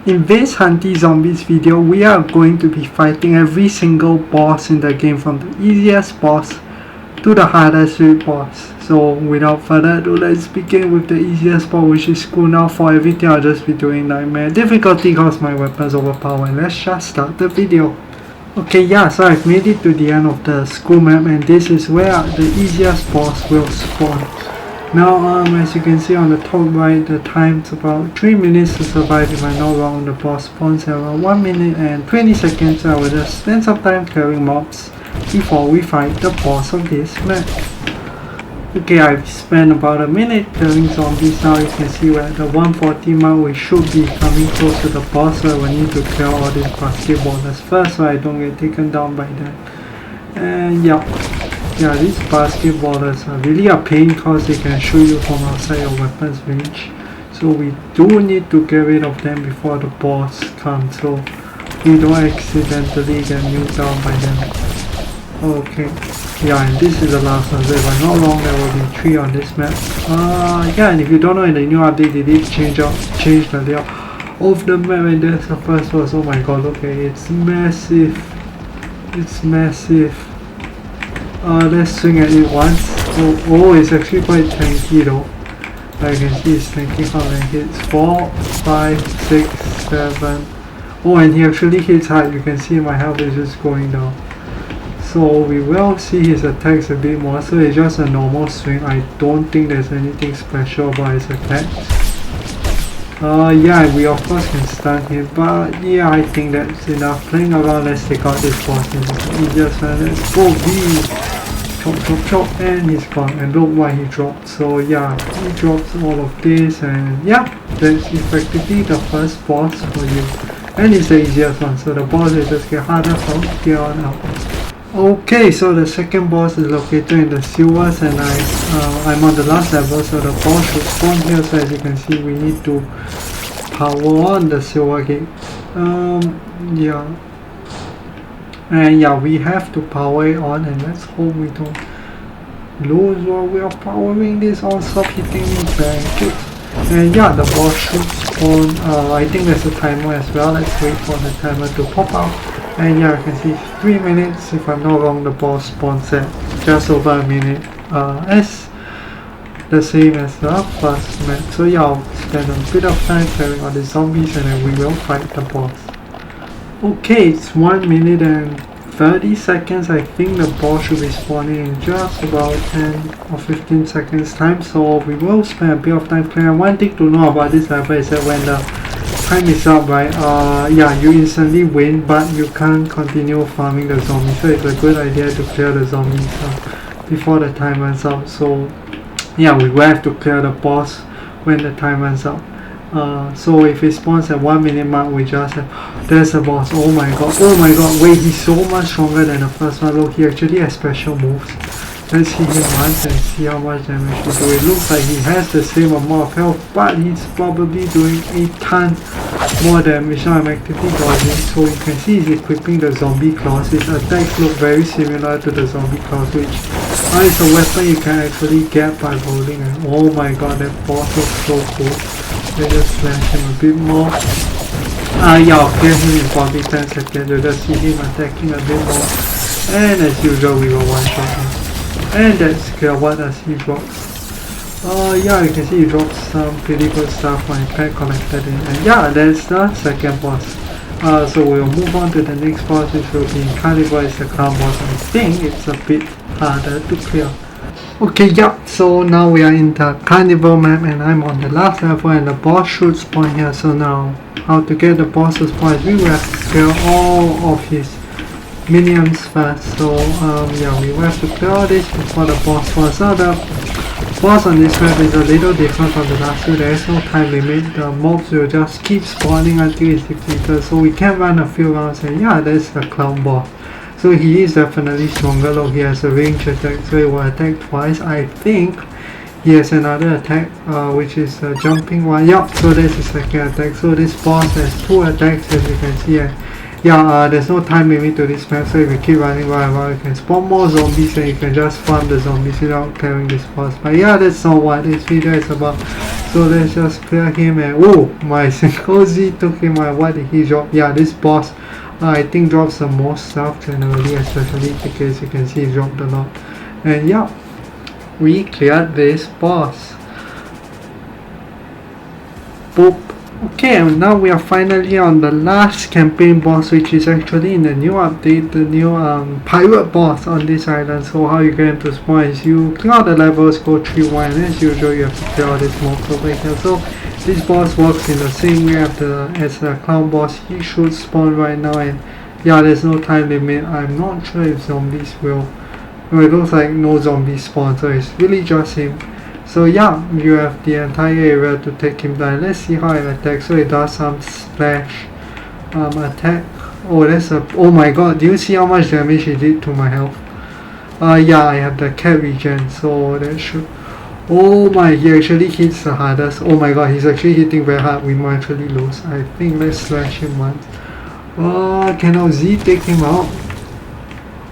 In this Hunty Zombies video, we are going to be fighting every single boss in the game, from the easiest boss to the hardest boss. So without further ado, let's begin with the easiest boss, which is school. Now for everything I'll just be doing nightmare difficulty cause my weapons overpower, and let's just start the video. Okay, yeah, so I've made it to the end of the school map, and this is where the easiest boss will spawn. Now as you can see on the top right, the time's about 3 minutes to survive. If I'm not wrong, the boss spawns around 1 minute and 20 seconds. So I will just spend some time clearing mobs before we fight the boss of this map. Okay, I've spent about a minute clearing zombies. Now you can see we're at the 140 mark. We should be coming close to the boss, so we need to clear all these basketballers first so I don't get taken down by them. And yeah, these basketballers are really a pain because they can shoot you from outside your weapons range. So we do need to get rid of them before the boss comes, so we don't accidentally get nuked down by them. Okay, yeah, and this is the last one. So if I'm not wrong, there will be 3 on this map. Yeah, and if you don't know, in the new update they did change the layout of the map, and there's the first boss. Oh my god, okay, it's massive. It's massive. Let's swing at it once. Oh, it's actually quite tanky though. I can see it's tanking how many hits. 4, 5, 6, 7. Oh, and he actually hits hard. You can see my health is just going down. So we will see his attacks a bit more. So it's just a normal swing. I don't think there's anything special about his attacks. Yeah, we of course can stun him, but yeah, I think that's enough. Playing around, let's take out this boss. This is the easiest one. Let's go B! Chop, and he's gone. And look what he dropped. So yeah, he drops all of this, and yeah, that's effectively the first boss for you. And it's the easiest one, so the boss will just get harder from here on out. Okay, so the second boss is located in the sewers, and I'm on the last level, so the boss should spawn here. So as you can see, we need to power on the sewer gate. Yeah, and yeah, we have to power it on, and let's hope we don't lose while we are powering this on. Stop hitting me, thank you. And yeah, the boss should spawn. I think there's a timer as well. Let's wait for the timer to pop out. And yeah, you can see 3 minutes. If I'm not wrong, the boss spawns at just over a minute. As the same as the first map. So yeah, I'll spend a bit of time clearing all the zombies, and then we will fight the boss. Okay, it's 1 minute and 30 seconds. I think the boss should be spawning in just about 10 or 15 seconds time. So we will spend a bit of time clearing. One thing to know about this level is that when the time is up, right, yeah, you instantly win, but you can't continue farming the zombies. So it's a good idea to clear the zombies before the time runs out. So yeah, we will have to clear the boss when the time runs out. So if it spawns at 1 minute mark, we just have, there's the boss. Oh my god, wait, he's so much stronger than the first one. Look, he actually has special moves. Let's hit him once and see how much damage he do. It looks like he has the same amount of health, but he's probably doing a ton more damage. Now I'm actively dodging, so you can see he's equipping the zombie claws. His attacks look very similar to the zombie claws, which is a weapon you can actually get by rolling. And oh my god, that boss looks so cool. Let's just slash him a bit more. Yeah, I'll clear him in probably 10 seconds. You'll just see him attacking a bit more. And as usual, we will one-shot him. And that's clear. What does he drop? Yeah, you can see he drops some pretty good stuff when pet collected in. And yeah, that's the second boss. So we'll move on to the next boss, which will be in Carnival. It's the clown boss. I think it's a bit harder to clear. Okay, yeah, so now we are in the Carnival map, and I'm on the last level, and the boss should spawn here. So now, how to get the boss to spawn is we will have to clear all of his minions first. So yeah, we will have to clear all this before the boss spawns. Now the boss on this map is a little different from the last two. There is no time limit. The mobs will just keep spawning until it's defeated, so we can run a few rounds. And yeah, that's the clown boss. So he is definitely stronger. Look, he has a range attack, so he will attack twice. I think he has another attack, which is a jumping one. Yup, so that's his second attack. So this boss has 2 attacks, as you can see, yeah, there's no time limit to this map, so if you keep running while you can spawn more zombies and you can just farm the zombies without clearing this boss. But yeah, that's not what this video is about. So let's just clear him, and oh, my single Z took him. What did he drop? Yeah, this boss I think drops the most stuff generally, especially tickets. You can see he dropped a lot. And yeah, we cleared this boss. Boop. Okay, and now we are finally on the last campaign boss, which is actually in the new update, the new pirate boss on this island. So how you get into spawn is you clear all the levels, go 3-1, and as usual you have to clear all these mobs over here. So this boss works in the same way as the clown boss. He should spawn right now, and yeah, there's no time limit. I'm not sure if zombies will. No, it looks like no zombies spawn, so it's really just him. So yeah, you have the entire area to take him down. Let's see how it attacks. So it does some splash attack. Oh, that's a, oh my god, do you see how much damage it did to my health? Yeah, I have the cat regen, so that should, oh my, he actually hits the hardest. Oh my god, he's actually hitting very hard. We might actually lose. I think let's slash him once. Cannot Z take him out?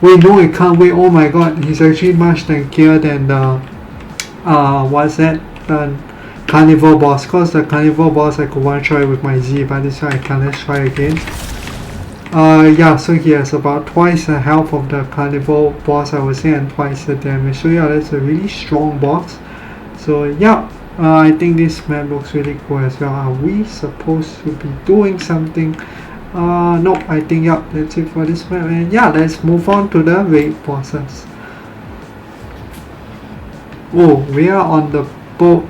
Wait, no, it can't. Wait, oh my god, he's actually much tankier than the what's that? The carnivore boss. Cause the carnivore boss I could one shot with my Z, but this one I can't. Let's try again. Yeah, so he has about twice the health of the carnivore boss, I would say, and twice the damage. So yeah, that's a really strong boss. So yeah, I think this map looks really cool as well. Are we supposed to be doing something? No, I think yeah, that's it for this map. And yeah, let's move on to the raid bosses. Oh, we are on the boat.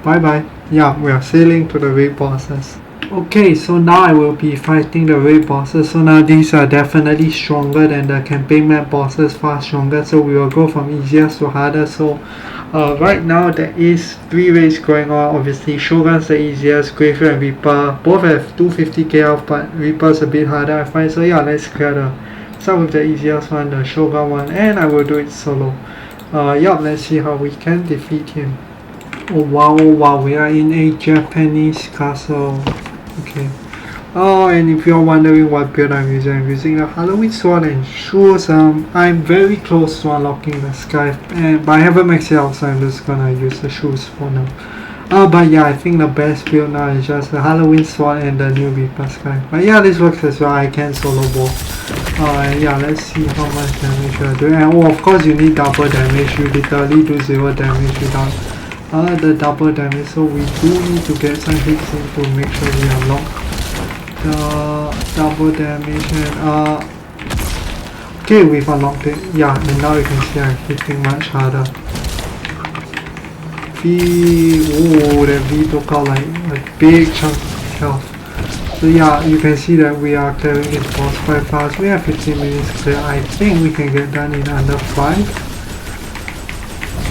Bye bye. Yeah, we are sailing to the raid bosses. Okay, so now I will be fighting the raid bosses. So now these are definitely stronger than the campaign map bosses, far stronger. So we will go from easiest to hardest. So right now there is 3 raids going on. Obviously Shogun's the easiest, Graveyard and Reaper both have 250k health, but Reaper's a bit harder I find. So yeah, let's clear start with the easiest one, the Shogun one, and I will do it solo. Yeah, let's see how we can defeat him. Oh wow, we are in a Japanese castle. Okay. Oh, and if you're wondering what build I'm using the Halloween sword and shoes. I'm very close to unlocking the sky, but I haven't maxed it out, so I'm just gonna use the shoes for now. But yeah, I think the best build now is just the Halloween sword and the new Reaper sky. But yeah, this works as well. I can solo both. Yeah, let's see how much damage you are doing. And oh, of course you need double damage. You literally do 0 damage without the double damage. So we do need to get some hits in to make sure we unlock the double damage. And okay, we've unlocked it. Yeah, and now you can see I'm hitting much harder. That V took out like a big chunk of health. So yeah, you can see that we are clearing this boss quite fast. We have 15 minutes clear. I think we can get done in under 5.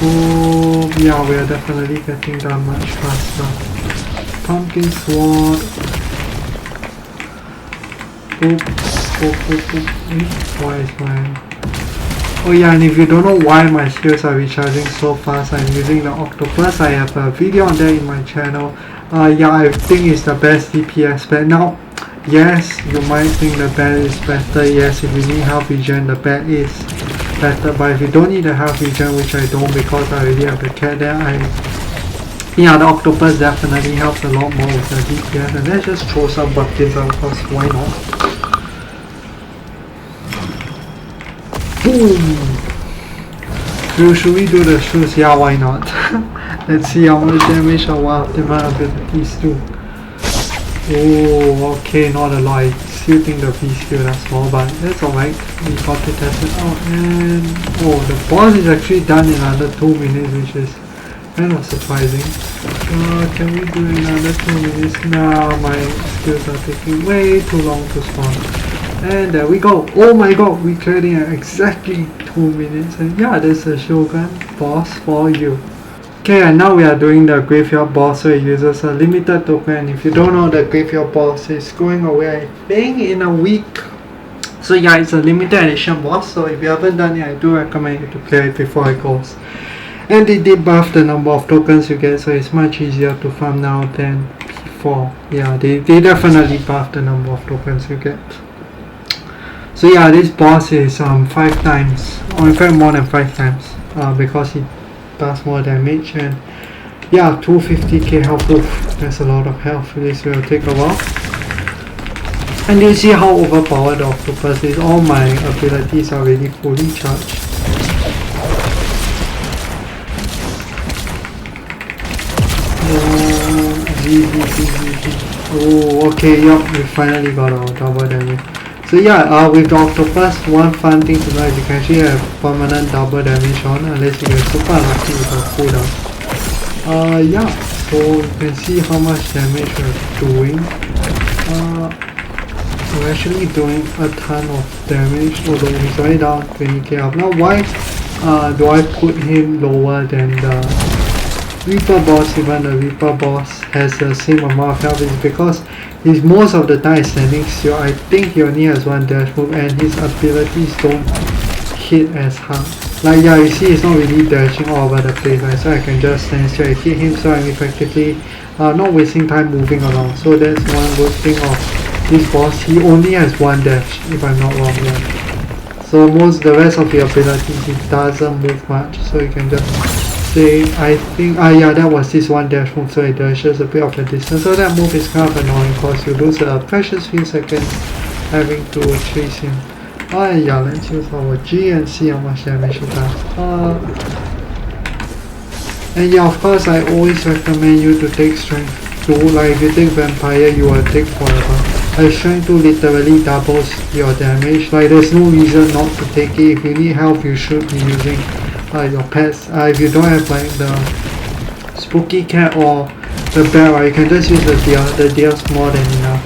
Oh yeah, we are definitely getting done much faster. Pumpkin sword. Why is my... Oh yeah, and if you don't know why my skills are recharging so fast, I'm using the octopus. I have a video on that in my channel. Yeah, I think it's the best DPS bet. Now, yes, you might think the bat is better. Yes, if you need health regen, the bat is better. But if you don't need the health regen, which I don't because I already have the cat there, yeah, the octopus definitely helps a lot more with the DPS. And let's just throw some buckets out because why not? Boom! Should we do the shoes? Yeah, why not? Let's see how much damage our ultimate abilities do. Oh, okay, not a lot. I still think the V skill that's more, but that's alright. We got to test it out. And oh, the boss is actually done in under 2 minutes, which is kind of surprising. Can we do another 2 minutes? Now my skills are taking way too long to spawn. And there we go. Oh my god, we cleared it at exactly 2 minutes. And yeah, there's a Shogun boss for you. Okay, and now we are doing the graveyard boss, so it uses a limited token. And if you don't know, the graveyard boss is going away, I think, in a week. So yeah, it's a limited edition boss, so if you haven't done it, I do recommend you to clear it before it goes. And they did buff the number of tokens you get, so it's much easier to farm now than before. Yeah, they definitely buff the number of tokens you get. So yeah, this boss is 5 times, or in fact more than 5 times, because he does more damage. And yeah, 250k health. Oof, that's a lot of health. This will take a while. And you see how overpowered the octopus is. All my abilities are already fully charged. Oh, okay, yup, we finally got our double damage. So yeah, with the octopus, one fun thing to know is you can actually have permanent double damage on unless you get super lucky with a cooldown. Yeah, so you can see how much damage we're doing. We're actually doing a ton of damage, although he's already down 20k up. Now why do I put him lower than the Reaper boss? Even the Reaper boss has the same amount of health, is because he's most of the time standing still. I think he only has one dash move and his abilities don't hit as hard. Like yeah, you see he's not really dashing all over the place, right? So I can just stand still and hit him, so I'm effectively not wasting time moving around. So that's one good thing of this boss. He only has one dash, if I'm not wrong. Yeah. So the rest of the abilities he doesn't move much, so you can just say, I think, yeah, that was this one dash move, so it dashes a bit of a distance. So that move is kind of annoying because you lose a precious few seconds having to chase him. Yeah, let's use our G and see how much damage it does. And yeah, of course, I always recommend you to take strength 2. Like if you take vampire, you will take forever. Like strength 2 literally doubles your damage. Like there's no reason not to take it. If you need health, you should be using your pets. If you don't have like the spooky cat or the bear, right, you can just use the deer. The deer's more than enough.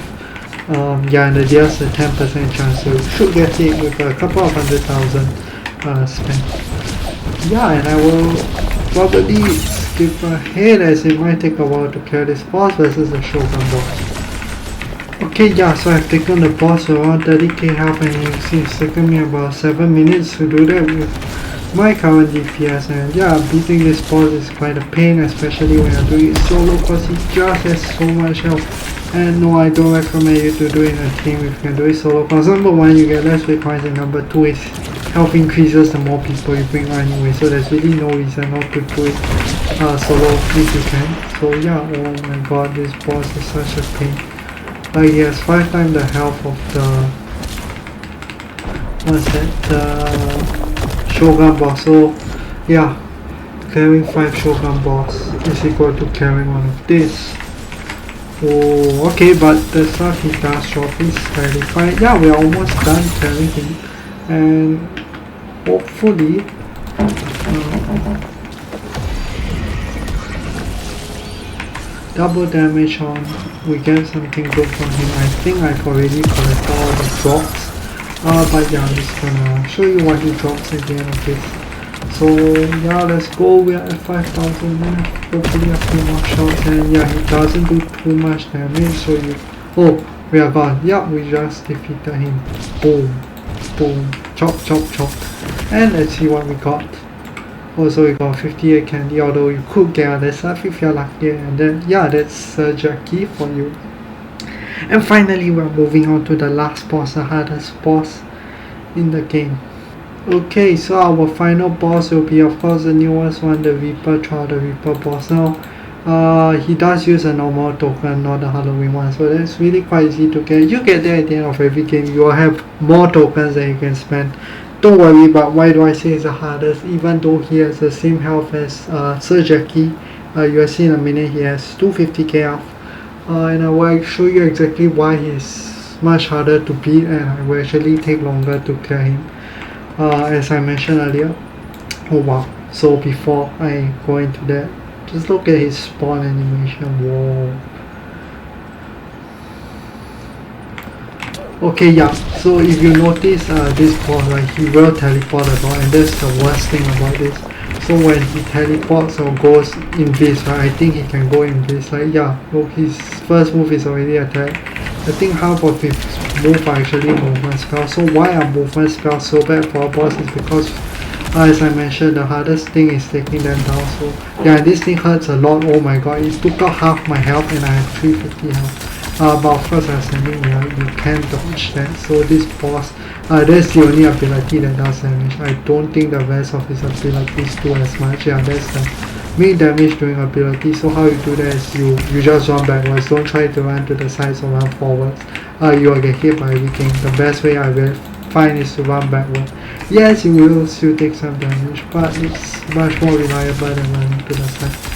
Yeah, and the deer's a 10% chance, so you should get it with a couple of 100,000 spent. Yeah, and I will probably skip ahead as it might take a while to clear this boss versus the Shogun boss. Okay, yeah, so I've taken the boss around 30k health, and you see it's taken me about 7 minutes to do that with my current DPS. And yeah, beating this boss is quite a pain, especially when you're doing it solo, because he just has so much health. And no, I don't recommend you to do it in a team if you can do it solo, because number 1, you get less weight points, and number 2 is health increases the more people you bring on anyway, so there's really no reason not to do it solo if you can. So yeah, oh my god, this boss is such a pain. Like he has 5 times the health of the, what's that, the Shogun boss. So yeah, clearing 5 Shogun boss is equal to clearing one of this. Oh, okay, but the stuff he does drop is fairly fine. Yeah, we're almost done clearing him, and hopefully double damage on, we get something good from him. I think I've already collected all the drops, but yeah, I'm just gonna show you what he drops at the end of this. So yeah, let's go. We are at 5,000 left. Hopefully a few more shots, and yeah, he doesn't do too much damage, so you, oh, we are gone. Yeah, we just defeated him. Boom, boom, chop, chop, chop. And let's see what we got. Also, we got 58 candy, although you could get other stuff if you're lucky. And then yeah, that's Jackie for you. And finally, we're moving on to the last boss, the hardest boss in the game. Okay, so our final boss will be, of course, the newest one, the Reaper trial, the Reaper boss. Now, he does use a normal token, not the Halloween one, so that's really quite easy to get. You get there at the end of every game. You will have more tokens that you can spend. Don't worry, but why do I say it's the hardest? Even though he has the same health as Sir Jackie, you'll see in a minute he has 250k health. And I will show you exactly why he's much harder to beat, and I will actually take longer to clear him. As I mentioned earlier. Oh wow, so before I go into that, just look at his spawn animation. Whoa. Okay, yeah, so if you notice this boss, right, he will teleport a lot, and that's the worst thing about this. So when he teleports or goes invis, right, I think he can go invis. Like yeah, look, his first move is already attack. I think half of his move are actually movement spells. So why are movement spells so bad for a boss is because, as I mentioned, the hardest thing is taking them down. So yeah, this thing hurts a lot. Oh my god, it took out half my health and I have 350 health. But of course, assuming you can dodge that. So this boss, that's the only ability that does damage. I don't think the rest of his abilities do as much. Yeah, that's the main damage doing ability. So how you do that is you just run backwards. Don't try to run to the sides or run forwards. You will get hit by everything. The best way I will find is to run backward. Yes, you will still take some damage, but it's much more reliable than running to the side.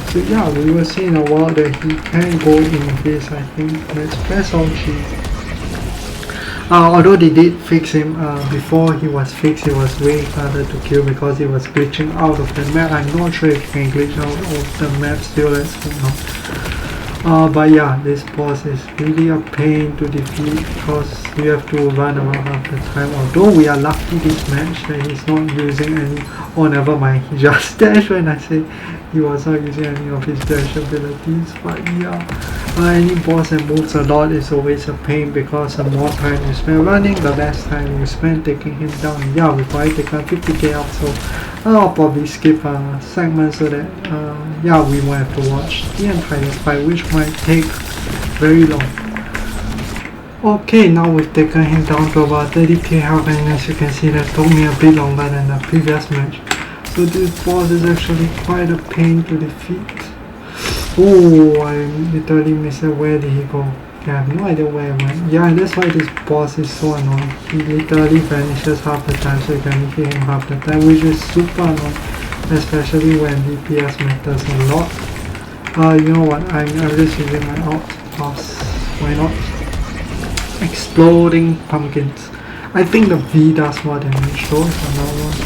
So yeah, we will see in a while that he can go in this. I think let's press on G. Although they did fix him, before he was fixed, he was way harder to kill because he was glitching out of the map. I'm not sure if you can glitch out of the map still, let's hope not. But yeah, this boss is really a pain to defeat because you have to run around half the time. Although we are lucky this match that he's not using any, oh never mind, he just dashed when I say he was not using any of his dash abilities. But yeah, any boss that moves a lot is always a pain because the more time you spend running, the less time you spend taking him down. Yeah, we've already taken 50k up, so I'll probably skip a segment so that yeah, we won't have to watch the entire fight, which might take very long. Okay, now we've taken him down to about 30k health, and as you can see that took me a bit longer than the previous match. So this boss is actually quite a pain to defeat. Oh, I literally missed it. Where did he go? Yeah, I have no idea where he went. Yeah, and that's why this boss is so annoying. He literally vanishes half the time, so you can hit him half the time, which is super annoying, especially when DPS matters a lot. You know what? I'm just using my ult. Why not? Exploding pumpkins. I think the V does more damage though, if I'm not wrong.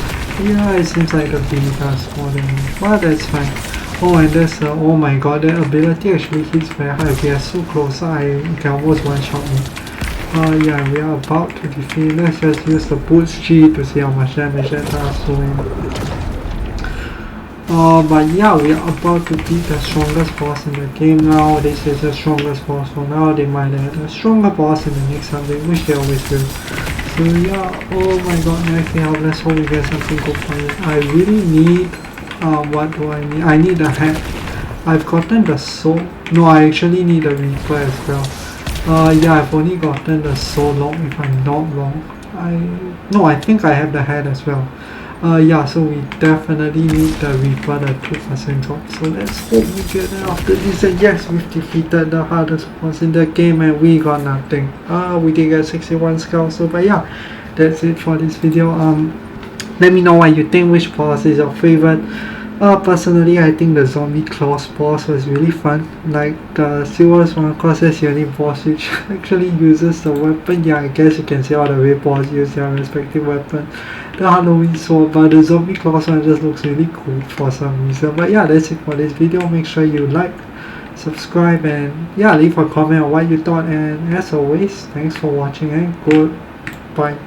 Yeah, it seems like the V does more damage, but that's fine. Oh, and there's oh my god, that ability actually hits very high. If we are so close, I can almost one-shot me. Yeah, we are about to defeat. Let's just use the boost G to see how much damage that does doing. But yeah, we are about to beat the strongest boss in the game now. This is the strongest boss for now. They might add a stronger boss in the next update, which they always will. So yeah, oh my god, next thing, let's hope we get something good for it. I really need, what do I need? I need a hat. I've gotten the soul. No, I actually need a reaper as well. Yeah, I've only gotten the soul lock if I'm not wrong. No, I think I have the hat as well. Yeah, so we definitely need the Reaper, the 2% drop. So let's hope we get it after this. And yes, we've defeated the hardest boss in the game and we got nothing. We did get 61 scouts. So, but yeah, that's it for this video. Let me know what you think. Which boss is your favorite? Personally, I think the zombie claws boss was really fun. Like the silver's one, cause that's the only boss which actually uses the weapon. Yeah, I guess you can see all the way boss use their respective weapon. The Halloween sword, but the zombie claws one just looks really cool for some reason. But yeah, that's it for this video. Make sure you like, subscribe, and yeah, leave a comment on what you thought. And as always, thanks for watching and goodbye.